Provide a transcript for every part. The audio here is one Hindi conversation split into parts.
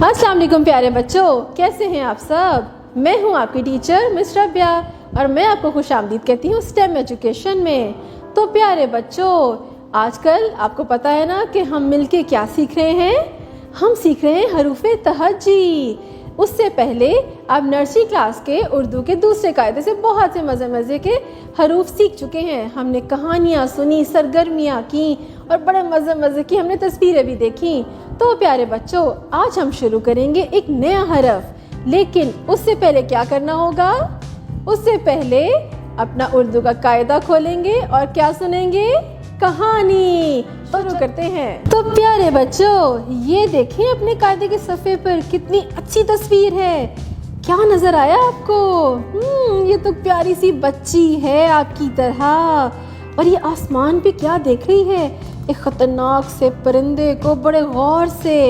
अस्सलाम वालेकुम प्यारे बच्चों, कैसे हैं आप सब। मैं हूं आपकी टीचर मिस रबिया और मैं आपको खुशामदीद कहती हूं स्टेम एजुकेशन में। तो प्यारे बच्चों, आजकल आपको पता है ना कि हम मिलके क्या सीख रहे हैं। हम सीख रहे हैं हरूफे तहज्जी। उससे पहले आप नर्सरी क्लास के उर्दू के दूसरे कायदे से बहुत से मज़े के हरूफ सीख चुके हैं। हमने कहानियाँ सुनी, सरगर्मियाँ की और बड़े मज़े की हमने तस्वीरें भी देखी। तो प्यारे बच्चों, आज हम शुरू करेंगे एक नया हरफ, लेकिन उससे पहले क्या करना होगा। उससे पहले अपना उर्दू का कायदा खोलेंगे और क्या सुनेंगे, कहानी। शुरू करते हैं। तो प्यारे बच्चों, ये देखें अपने कायदे के सफ़े पर कितनी अच्छी तस्वीर है। क्या नजर आया आपको? ये तो प्यारी सी बच्ची है आपकी तरह, और ये आसमान पे क्या देख रही है, एक खतरनाक से परिंदे को बड़े गौर से।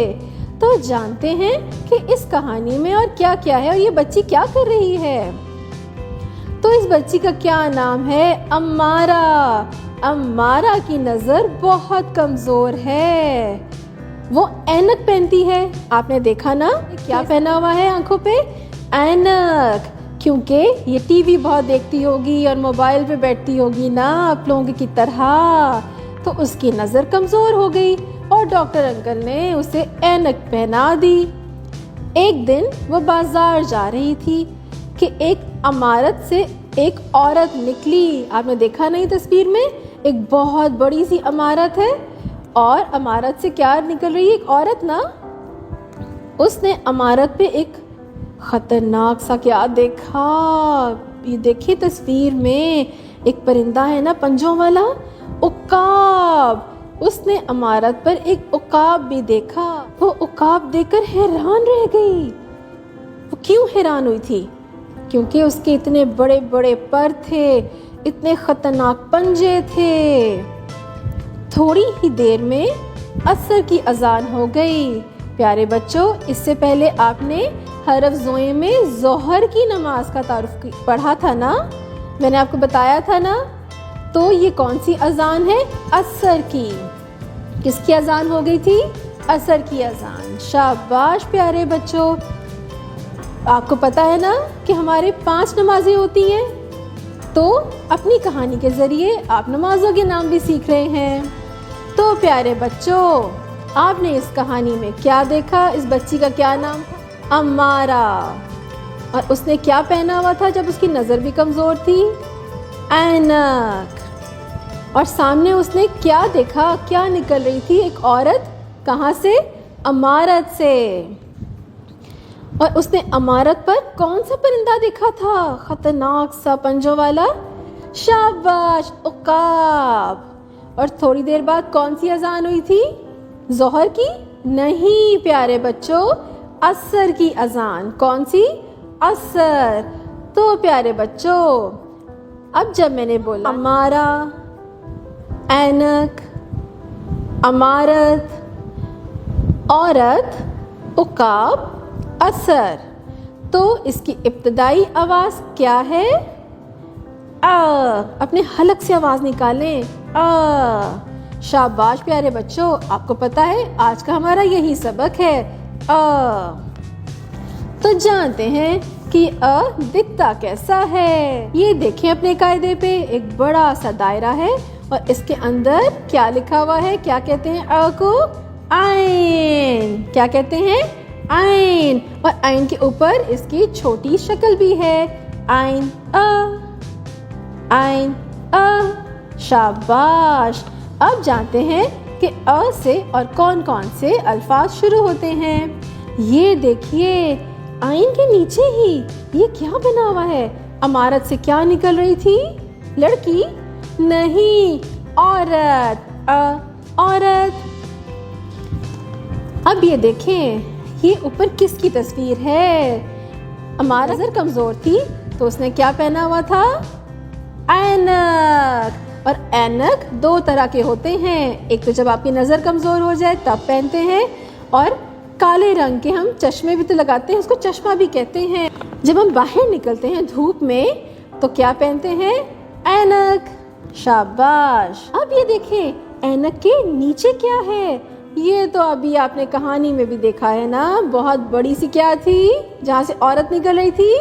तो जानते हैं कि इस कहानी में और क्या क्या है और ये बच्ची क्या कर रही है। तो इस बच्ची का क्या नाम है, अम्मारा। अम्मारा की नज़र बहुत कमज़ोर है। वो ऐनक पहनती है, आपने देखा ना क्या पहना हुआ है आंखों पे, ऐनक। क्योंकि ये टीवी बहुत देखती होगी और मोबाइल पे बैठती होगी ना आप लोगों की तरह, तो उसकी नज़र कमज़ोर हो गई और डॉक्टर अंकल ने उसे ऐनक पहना दी। एक दिन वो बाज़ार जा रही थी कि एक इमारत से एक औरत निकली। आपने देखा नहीं तस्वीर में, एक बहुत बड़ी सी इमारत है और इमारत से क्या निकल रही है, एक औरत ना। उसने इमारत पे एक खतरनाक सा क्या देखा, ये देखिए तस्वीर में एक परिंदा है ना पंजों वाला, उकाब। उसने इमारत पर एक उकाब भी देखा। वो उकाब देखकर हैरान रह गई। वो क्यों हैरान हुई थी? क्योंकि उसके इतने बड़े बड़े पर थे, इतने खतरनाक पंजे थे। थोड़ी ही देर में असर की अजान हो गई। प्यारे बच्चों, इससे पहले आपने हरफ ज़ोए में ज़ोहर की नमाज का तारुफ पढ़ा था ना, मैंने आपको बताया था ना। तो ये कौन सी अजान है, असर की। किसकी अजान हो गई थी, असर की अजान। शाबाश प्यारे बच्चों। आपको पता है ना कि हमारे 5 नमाजें होती हैं, तो अपनी कहानी के ज़रिए आप नमाजों के नाम भी सीख रहे हैं। तो प्यारे बच्चों, आपने इस कहानी में क्या देखा, इस बच्ची का क्या नाम था, अम्मारा। और उसने क्या पहना हुआ था जब उसकी नज़र भी कमज़ोर थी, ऐनक। और सामने उसने क्या देखा, क्या निकल रही थी, एक औरत। कहाँ से, इमारत से। और उसने इमारत पर कौन सा परिंदा देखा था, खतरनाक सा पंजों वाला, शाबाश, उकाब। और थोड़ी देर बाद कौन सी अजान हुई थी, ज़ोहर की? नहीं प्यारे बच्चों, असर की अजान। कौन सी, असर। तो प्यारे बच्चों, अब जब मैंने बोला अम्मारा, ऐनक, इमारत, औरत, उकाब, असर, तो इसकी इब्तदाई आवाज़ क्या है, आ। अपने हलक से आवाज़ निकालें, आ। शाबाश प्यारे बच्चों, आपको पता है आज का हमारा यही सबक है, आ। तो जानते हैं कि अ दिखता कैसा है। ये देखें अपने कायदे पे एक बड़ा सा दायरा है और इसके अंदर क्या लिखा हुआ है, क्या कहते हैं अ को, आइन। क्या कहते हैं, आइन। और आइन के ऊपर इसकी छोटी शक्ल भी है, आइन अ, आइन अ। शाबाश। अब जानते हैं कि अ से और कौन कौन से अल्फाज शुरू होते हैं। ये देखिए आइन के नीचे ही ये क्या बना हुआ है, इमारत से क्या निकल रही थी, लड़की नहीं, औरत, औरत। अब ये देखें, ये ऊपर किसकी तस्वीर है, हमारा नजर कमजोर थी तो उसने क्या पहना हुआ था, ऐनक। और ऐनक 2 तरह के होते हैं, एक तो जब आपकी नज़र कमज़ोर हो जाए तब पहनते हैं, और काले रंग के हम चश्मे भी तो लगाते हैं, उसको चश्मा भी कहते हैं। जब हम बाहर निकलते हैं धूप में तो क्या पहनते हैं, ऐनक। शाबाश। अब ये देखें ऐनक के नीचे क्या है, ये तो अभी आपने कहानी में भी देखा है ना, बहुत बड़ी सी क्या थी जहाँ से औरत निकल रही थी?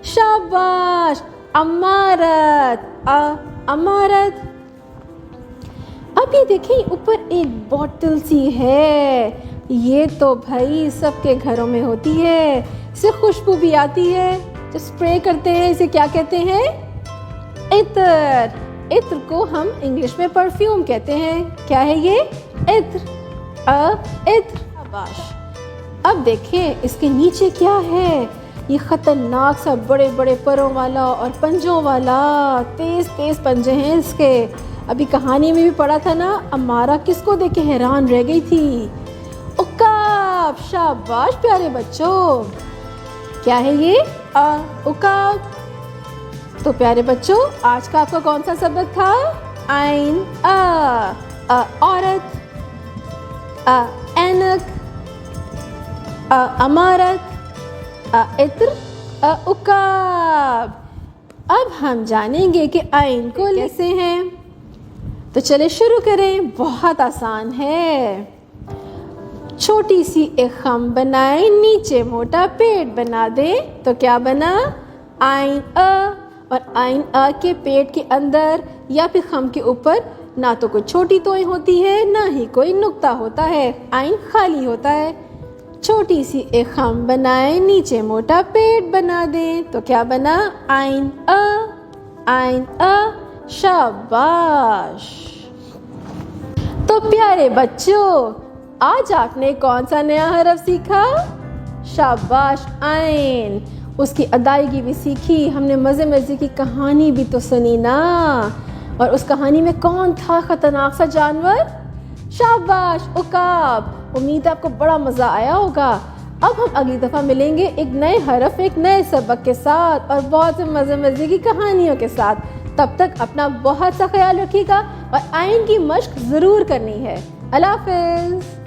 शाबाश, अमारत। अमारत। अब ये देखें ऊपर एक बॉटल सी है, ये तो भाई सबके घरों में होती है, इससे खुशबू भी आती है, जो स्प्रे करते हैं इसे क्या कहते हैं? इत्र। इत्र को हम इंग्लिश में परफ्यूम कहते हैं। क्या है ये? इत्र। इत्र। शाबाश। अब देखें इसके नीचे क्या है, ये खतरनाक सा बड़े बड़े परों वाला और पंजों वाला, तेज तेज पंजे हैं इसके। अभी कहानी में भी पढ़ा था ना, अमारा किसको देख के हैरान रह गई थी? उकाब। शाबाश प्यारे बच्चों, क्या है ये? उकाब। तो प्यारे बच्चों, आज का आपका कौन सा सबक था? आइन, औरत, ऐनक, अमारत, इत्र, उकाब। अब हम जानेंगे कि आइन को कैसे हैं। तो चले शुरू करें, बहुत आसान है। छोटी सी एक खम बनाए, नीचे मोटा पेट बना दे, तो क्या बना? आइन और आइन के पेट के अंदर या फिर खम के ऊपर ना तो कोई छोटी तोय होती है, ना ही कोई नुक्ता होता है, आइन खाली होता है। छोटी सी एक खम बनाए, नीचे मोटा पेट बना दे, तो क्या बना? आइन आइन शाबाश। तो प्यारे बच्चों, आज आपने कौन सा नया हरफ सीखा? शाबाश, आइन। उसकी अदायगी भी सीखी, हमने मज़े मज़े की कहानी भी तो सुनी ना। और उस कहानी में कौन था खतरनाक सा जानवर? शाबाश, उकाब। उम्मीद है आपको बड़ा मज़ा आया होगा। अब हम अगली दफ़ा मिलेंगे एक नए हरफ, एक नए सबक के साथ और बहुत से मज़े मज़े की कहानियों के साथ। तब तक अपना बहुत सा ख्याल रखिएगा और आइन की मश्क ज़रूर करनी है। अल्लाह हाफ़िज़।